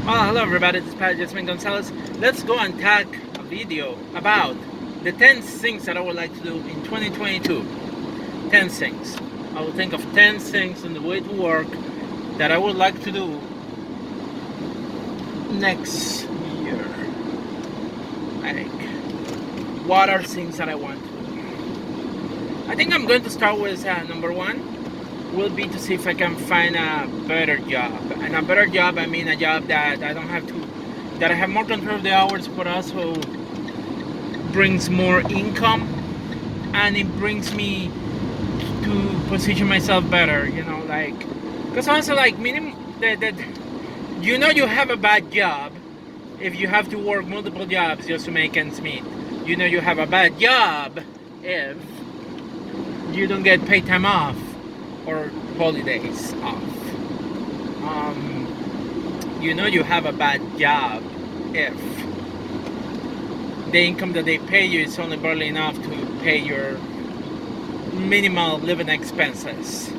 Well, hello everybody, this is Pat Jasmine Gonzalez. Let's go and tag a video about the 10 things that I would like to do in 2022. 10 things. I will think of 10 things on the way to work that I would like to do next year. Like, what are things that I want to do? I think I'm going to start with number one will be to see if I can find a better job. And a better job, I mean a job that I don't have to, that I have more control of the hours, but also brings more income, and it brings me to position myself better. Like, because also like minimum that you have a bad job if you have to work multiple jobs just to make ends meet. You have a bad job if you don't get paid time off or holidays off. You have a bad job if the income that they pay you is only barely enough to pay your minimal living expenses.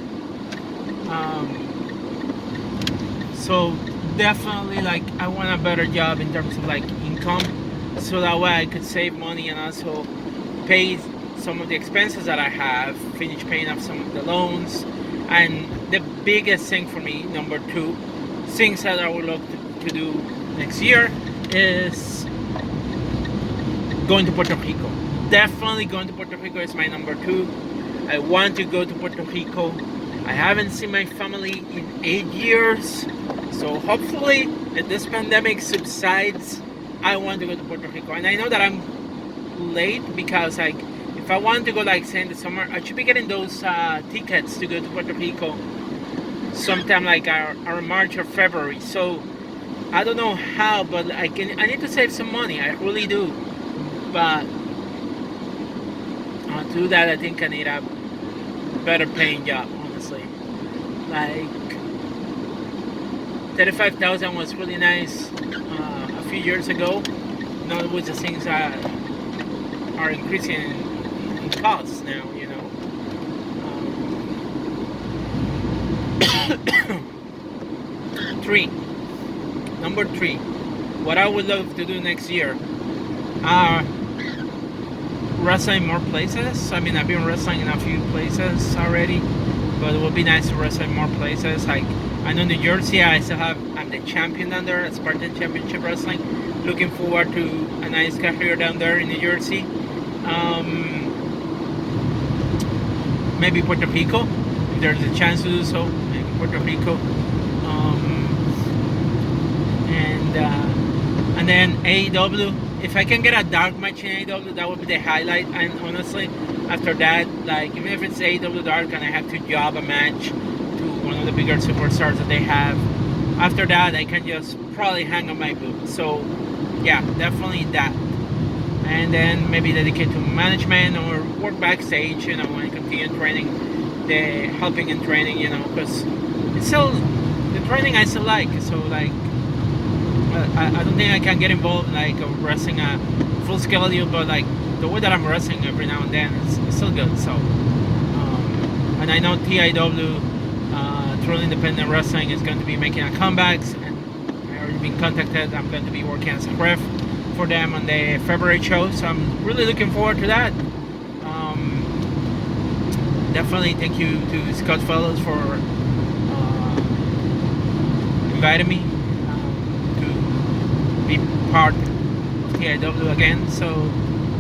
So definitely, like, I want a better job in terms of like income, so that way I could save money and also pay some of the expenses that I have, finish paying off some of the loans. And the biggest thing for me, number two, things that I would love to do next year is going to Puerto Rico. Definitely going to Puerto Rico is my number two. I want to go to Puerto Rico. I haven't seen my family in 8 years. So hopefully, if this pandemic subsides, I want to go to Puerto Rico. And I know that I'm late because, like, if I want to go, like, say in the summer, I should be getting those tickets to go to Puerto Rico sometime like our March or February. So I don't know how, but I need to save some money. I really do. But to do that, I think I need a better paying job, honestly. Like, 35,000 was really nice a few years ago. Now with the things that are increasing in costs now, Number three, what I would love to do next year, wrestling more places. I mean, I've been wrestling in a few places already, but it would be nice to wrestle in more places. Like, I know New Jersey, I'm the champion down there at Spartan Championship Wrestling. Looking forward to a nice career down there in New Jersey. Maybe Puerto Rico, if there's a chance to do so. Maybe Puerto Rico. And then AEW. If I can get a dark match in AEW, that would be the highlight. And honestly, after that, like, even if it's AEW dark and I have to job a match to one of the bigger superstars that they have, after that I can just probably hang on my boots. So yeah, definitely that. And then maybe dedicate to management or work backstage, when I continue training, helping and training, because it's still the training I still like. So, like, I don't think I can get involved in, like, wrestling a full schedule, but like the way that I'm wrestling every now and then, it's still good. So, and I know TIW, True Independent Wrestling, is going to be making a comeback, and I already been contacted. I'm going to be working as a ref for them on the February show, so I'm really looking forward to that. Definitely thank you to Scott Fellows for inviting me to be part of TIW again. So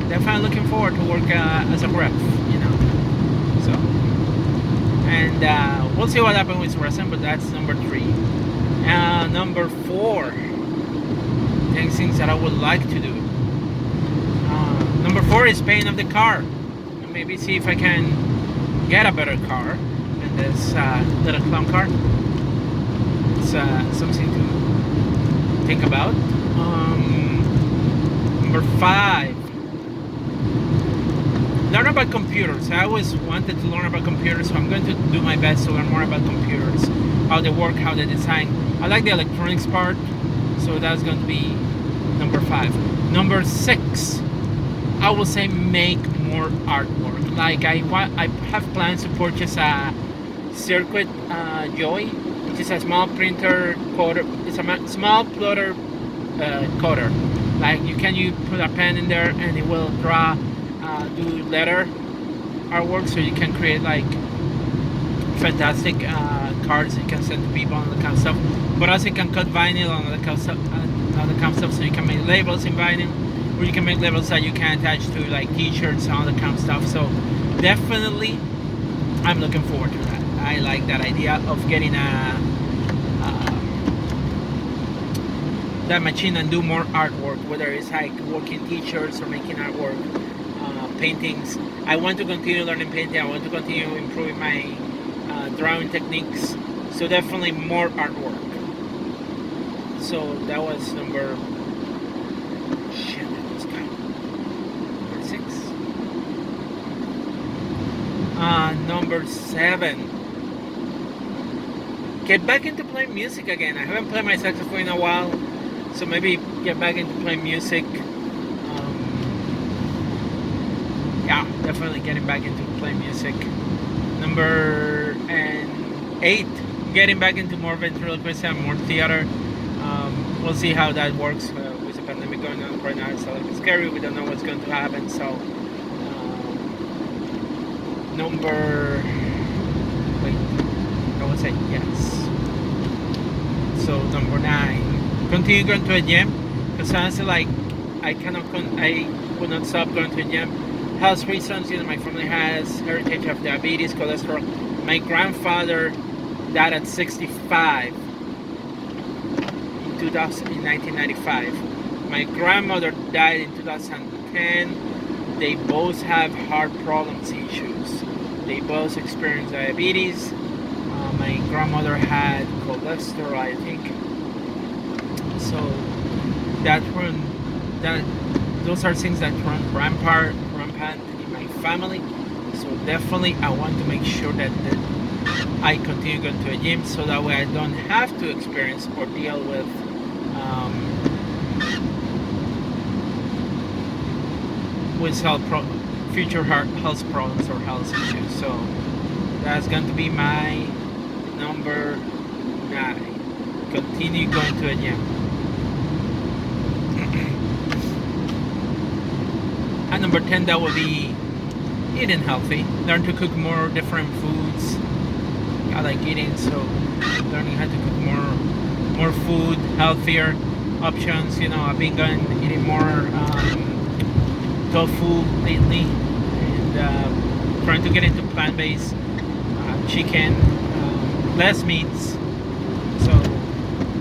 definitely looking forward to work as a ref, So, and we'll see what happens with wrestling, but that's number three. Number four, 10 things that I would like to do. Number four is paying off the car. And maybe see if I can get a better car than this little clown car. It's something to think about. Number five, learn about computers. I always wanted to learn about computers, so I'm going to do my best to learn more about computers, how they work, how they design. I like the electronics part, so that's going to be number five. Number six, I will say make more artwork. Like, I have plans to purchase a circuit Joy which is a small printer coder. It's a small plotter coder. Like you put a pen in there and it will draw, do letter artwork, so you can create like fantastic cards you can send to people and all that kind of stuff. But also you can cut vinyl and all that kind of stuff, so you can make labels in vinyl, or you can make labels that you can attach to like t-shirts and all that kind of stuff. So definitely I'm looking forward to that. I like that idea of getting that machine and do more artwork, whether it's like working t-shirts or making artwork, paintings. I want to continue learning painting. I want to continue improving my drawing techniques. So definitely more artwork. So that was number number 6. Number 7. Get back into playing music again. I haven't played my saxophone in a while, so maybe get back into playing music. Yeah, definitely getting back into playing music. Number 8, getting back into more ventriloquism and more theater. We'll see how that works with the pandemic going on right now. It's a little bit scary. We don't know what's going to happen. So, I would say yes. So number 9, continue going to a gym, because honestly, like I would not stop going to a gym. Health reasons, my family has heritage of diabetes, cholesterol. My grandfather died at 65 in 1995. My grandmother died in 2010. They both have heart problems issues. They both experienced diabetes. My grandmother had cholesterol, I think. So those are things that run rampant in my family. So definitely I want to make sure that I continue going to a gym, so that way I don't have to experience or deal with future health problems or health issues. So that's going to be my number 9. Continue going to a gym. And number 10, that would be eating healthy. Learn to cook more different foods. I like eating, so learning how to cook more food, healthier options. I've been eating more tofu lately, and trying to get into plant-based chicken, less meats. So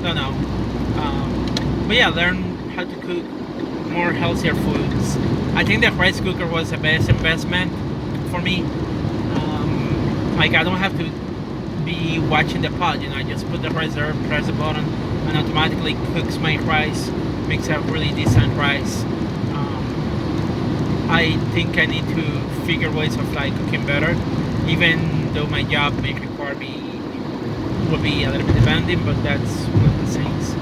don't know, but yeah, learn how to cook more healthier foods. I think the rice cooker was the best investment for me. Like I don't have to be watching the pot. I just put the rice there, press the button, and automatically cooks my rice. Makes a really decent rice. I think I need to figure ways of cooking better, even though my job may require me will be a little bit demanding. But that's one of the things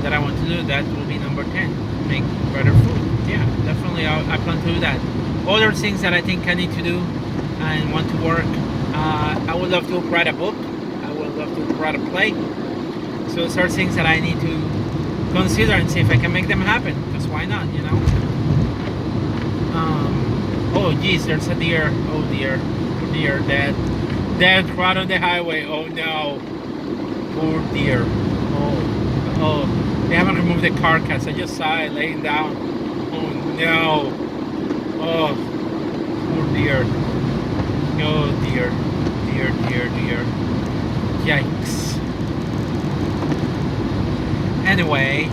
that I want to do. That will be number 10. Make better food. Yeah, definitely. I plan to do that. Other things that I think I need to do and want to work. I would love to write a book. I would love to write a play. So those are things that I need to consider and see if I can make them happen. Because why not? Oh geez, there's a deer. Oh dear, deer dead right on the highway. Oh no, poor deer. Oh, they haven't removed the carcass. I just saw it laying down. Oh no. Oh, poor deer. Oh dear. Yikes. Anyway,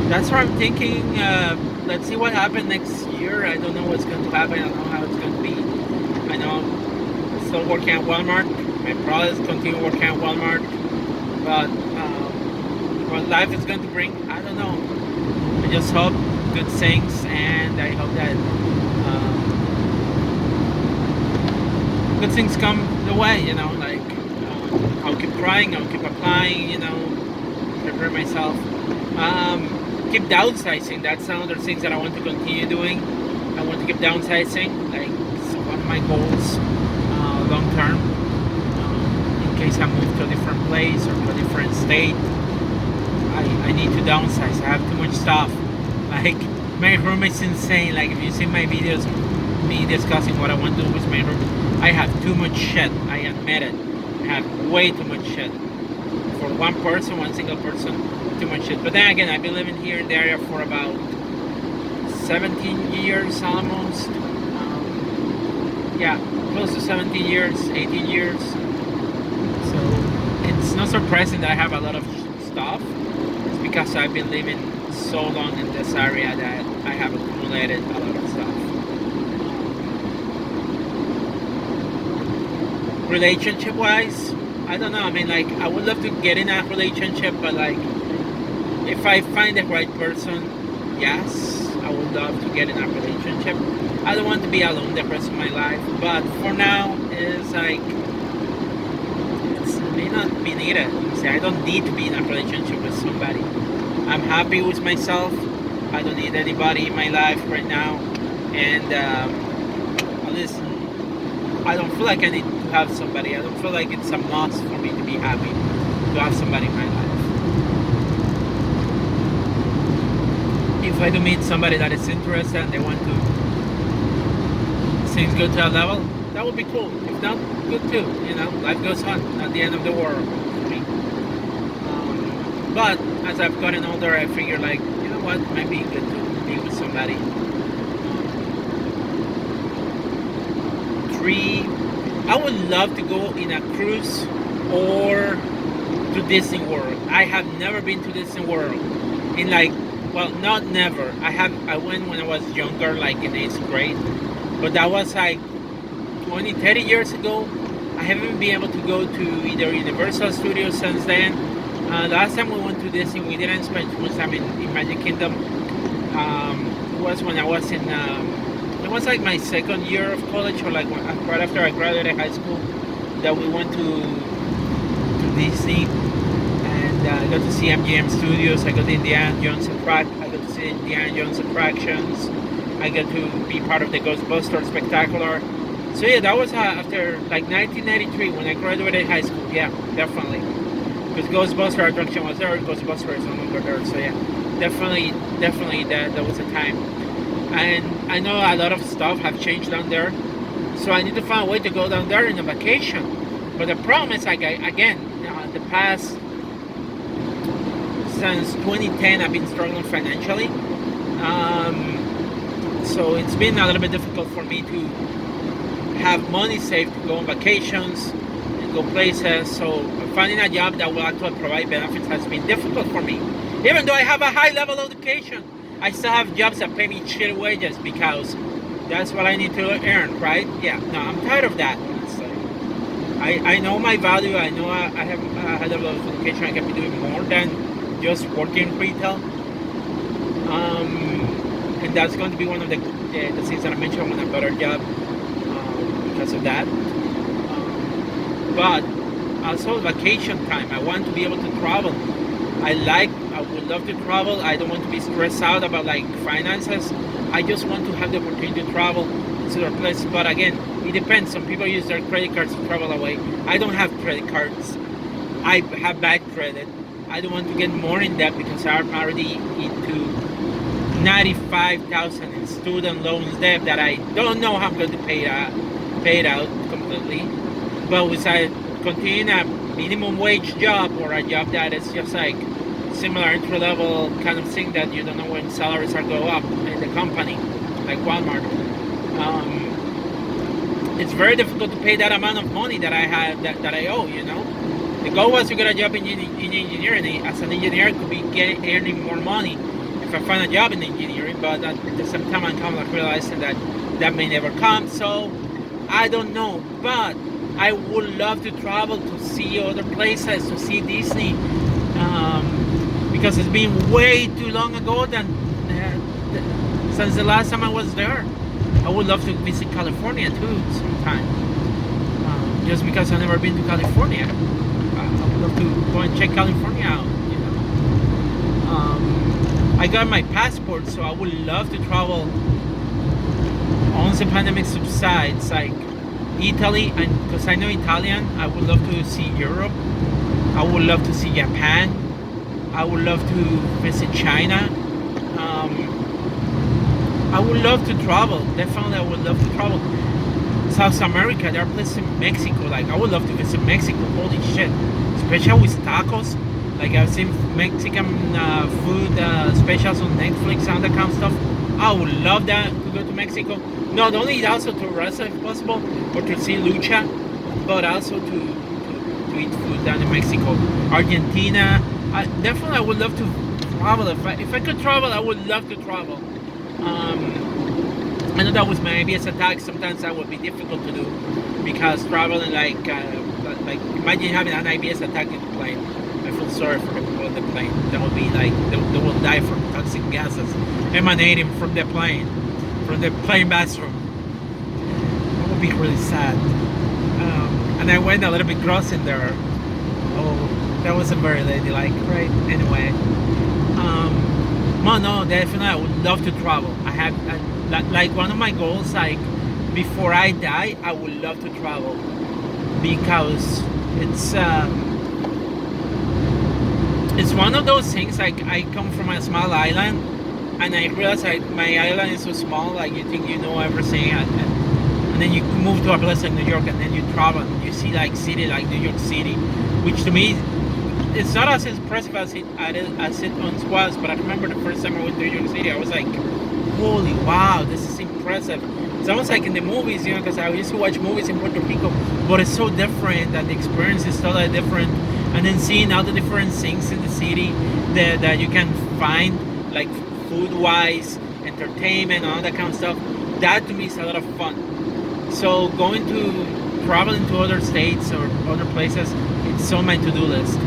that's what I'm thinking. Let's see what happens next year. I don't know what's going to happen. I don't know how it's going to be. I know I'm still working at Walmart. My brothers continue working at Walmart. But what life is going to bring, I don't know. I just hope good things, and I hope that good things come the way. I'll keep trying, I'll keep applying, prepare myself. Keep downsizing. That's another thing that I want to continue doing. I want to keep downsizing. It's one of my goals long term, in case I move to a different place or to a different state. I need to downsize. I have too much stuff. Like, my room is insane. Like, if you see my videos, me discussing what I want to do with my room, I have too much shit. I admit it. I have way too much shit. For one person, one single person, too much shit. But then again, I've been living here in the area for about 17 years almost. Yeah, close to 17 years, 18 years. So it's not surprising that I have a lot of stuff. It's because I've been living so long in this area that I have accumulated a lot of stuff. Relationship wise, I don't know. I mean, like, I would love to get in a relationship, but like, if I find the right person, yes, I would love to get in a relationship. I don't want to be alone the rest of my life, but for now, it's like, it may not be needed. See, I don't need to be in a relationship with somebody. I'm happy with myself. I don't need anybody in my life right now, and at least I don't feel like I need to have somebody. I don't feel like it's a must for me to be happy to have somebody in my life. If I do meet somebody that is interested and they want to things go to a level, that would be cool. If not, good too. You know, life goes on. Not the end of the world for me. But as I've gotten older, I figure like, you know what, it might be good to be with somebody. I would love to go in a cruise or to Disney World. I have never been to Disney World. In like, well, not never. I went when I was younger, like in 8th grade. But that was like 20, 30 years ago. I haven't been able to go to either Universal Studios since then. Last time we went to Disney, we didn't spend too much time in Magic Kingdom. It was when I was in it was like my second year of college, or like right after I graduated high school, that we went to Disney, and I got to see MGM Studios. I got to Indiana Jones I got to see Indiana Jones attractions. I got to be part of the Ghostbusters Spectacular. So yeah, that was after like 1993 when I graduated high school. Yeah, definitely, because Ghostbuster attraction was there. Ghostbusters is no longer there. So yeah, definitely that was the time. And I know a lot of stuff have changed down there, so I need to find a way to go down there in a vacation. But the problem is, like, the past, since 2010, I've been struggling financially. So it's been a little bit difficult for me to have money saved to go on vacations and go places. So finding a job that will actually provide benefits has been difficult for me. Even though I have a high level of education, I still have jobs that pay me shitty wages because that's what I need to earn, right? Yeah, no, I'm tired of that, honestly. I know my value. I know I have a high level of education. I can be doing more than just working retail. And that's going to be one of the things that I mentioned. I want a better job because of that. But also vacation time. I want to be able to travel. I would love to travel. I don't want to be stressed out about like finances. I just want to have the opportunity to travel to other places. But again, it depends. Some people use their credit cards to travel away. I don't have credit cards. I have bad credit. I don't want to get more in debt because I'm already into $95,000 in student loans debt that I don't know how I'm going to pay it out completely. But with I continue a minimum wage job or a job that is just like similar entry level kind of thing that you don't know when salaries are go up in the company, like Walmart. It's very difficult to pay that amount of money that I have that I owe. You know, the goal was to get a job in engineering. As an engineer, I could be earning more money if I find a job in engineering. But at the same time, I'm realizing that may never come. So I don't know, but I would love to travel to see other places, to see Disney, because it's been way too long ago since the last time I was there. I would love to visit California too sometime, just because I've never been to California. I would love to go and check California out. You know, I got my passport, so I would love to travel once the pandemic subsides. Like, Italy, and because I know Italian, I would love to see Europe. I would love to see Japan. I would love to visit China. I would love to travel. Definitely, I would love to travel. South America, there are places in Mexico. Like, I would love to visit Mexico. Holy shit. Especially with tacos. Like, I've seen Mexican food specials on Netflix and that kind of stuff. I would love that, to go to Mexico. Not only also to rest if possible, or to see lucha, but also to eat food down in Mexico. Argentina. Definitely, I would love to travel. If I could travel, I would love to travel. I know that was my IBS attack. Sometimes that would be difficult to do because traveling, like imagine having an IBS attack in the plane. I feel sorry for the people on the plane. That would be like they will die from toxic gases emanating from the plane bathroom. That would be really sad. And I went a little bit gross in there. Oh, that wasn't very ladylike, right? Anyway, no, definitely, I would love to travel. Like one of my goals, like before I die, I would love to travel because it's one of those things. Like, I come from a small island, and I realize my island is so small. Like, you think you know everything, and then you move to a place like New York, and then you travel, and you see like city like New York City, which to me, it's not as impressive as it once was. But I remember the first time I went to New York City, I was like, holy wow, this is impressive. It's almost like in the movies, because I used to watch movies in Puerto Rico, but it's so different, and the experience is totally different. And then seeing all the different things in the city that you can find, like food-wise, entertainment, all that kind of stuff, that to me is a lot of fun. So traveling to other states or other places, it's on my to-do list.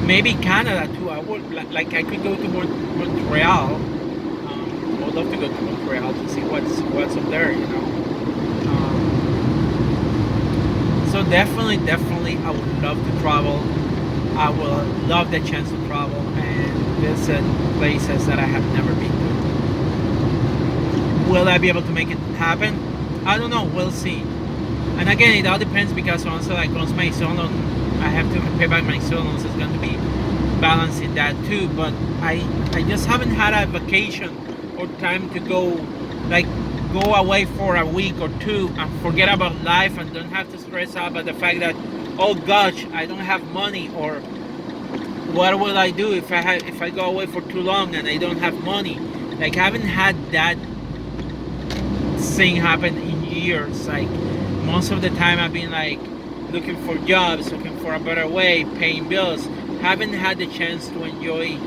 Maybe Canada too. I would like I could go to Montreal. I would love to go to Montreal to see what's up there. So definitely, I would love to travel. I will love the chance to travel and visit places that I have never been to. Will I be able to make it happen? I don't know. We'll see. And again, it all depends because once my son I have to pay back my student loans. It's going to be balancing that too. But I just haven't had a vacation or time to go away for a week or two and forget about life and don't have to stress out about the fact that, oh gosh, I don't have money, or what will I do if I go away for too long and I don't have money. Like, I haven't had that thing happen in years. Like, most of the time I've been like looking for jobs, looking for a better way, paying bills. Haven't had the chance to enjoy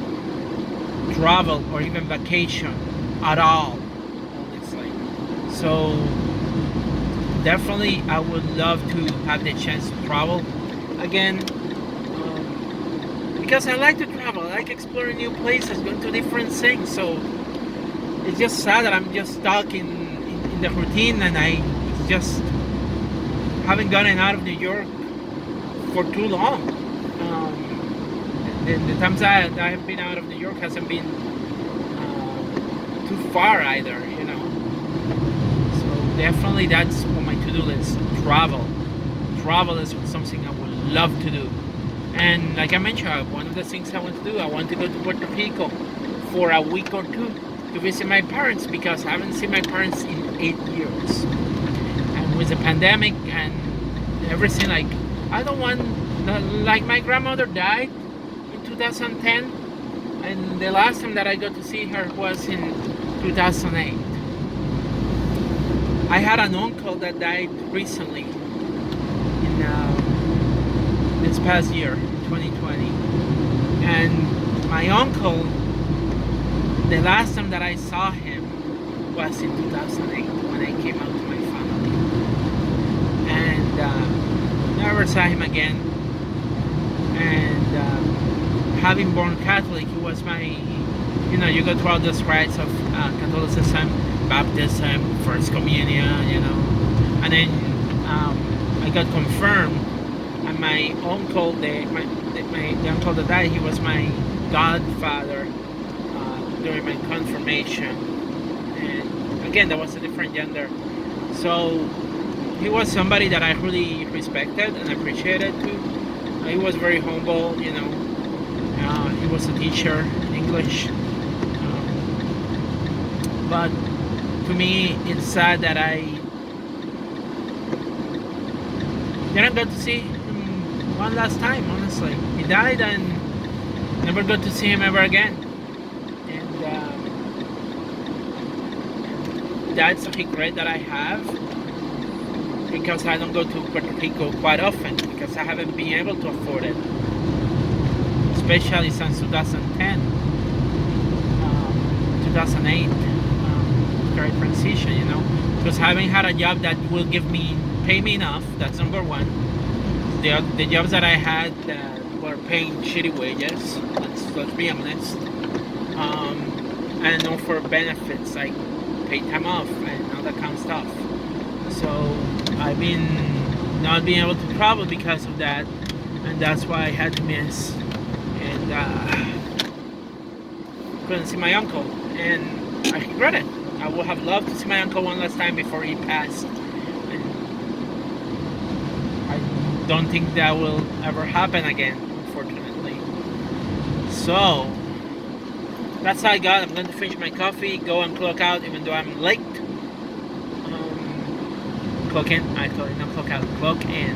travel or even vacation at all, honestly. So definitely I would love to have the chance to travel again, because I like to travel. I like exploring new places, going to different things. So it's just sad that I'm just stuck in the routine, and I just haven't gotten out of New York for too long. The times I have been out of New York hasn't been too far either, So definitely that's on my to-do list. Travel is something I would love to do. And like I mentioned, one of the things I want to do, I want to go to Puerto Rico for a week or two to visit my parents, because I haven't seen my parents in 8 years. And with the pandemic and everything, like, I don't want, like, my grandmother died in 2010, and the last time that I got to see her was in 2008. I had an uncle that died recently in this past year, 2020. And my uncle, the last time that I saw him was in 2008 when I came out to my family. And never saw him again. And having born Catholic, he was my, you go through all those rites of Catholicism, baptism, first communion, and then I got confirmed, and my uncle, the uncle that died, he was my godfather during my confirmation, and again, that was a different gender. So he was somebody that I really respected and appreciated too. He was very humble, you know. He was a teacher in English. But to me, it's sad that I didn't get to see him one last time, honestly. He died and never got to see him ever again. And that's a regret that I have, because I don't go to Puerto Rico quite often because I haven't been able to afford it, especially since 2010, 2008, great transition, you know, because I haven't had a job that will pay me enough. That's number one. The jobs that I had were paying shitty wages. Let's be honest. And no for benefits like paid time off and all that kind of stuff. So I've been not being able to travel because of that, and that's why I had to miss. And couldn't see my uncle, and I regret it. I would have loved to see my uncle one last time before he passed. And I don't think that will ever happen again, unfortunately. So that's all I got. I'm going to finish my coffee, go and clock out, even though I'm late. Clock in, I thought not clock out, clock in.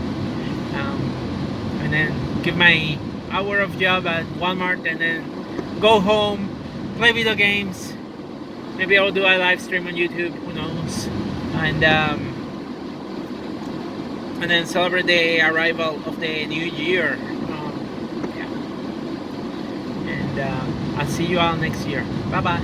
And then give my hour of job at Walmart, and then go home, play video games. Maybe I'll do a live stream on YouTube, who knows? And then celebrate the arrival of the new year. Yeah. And I'll see you all next year. Bye bye.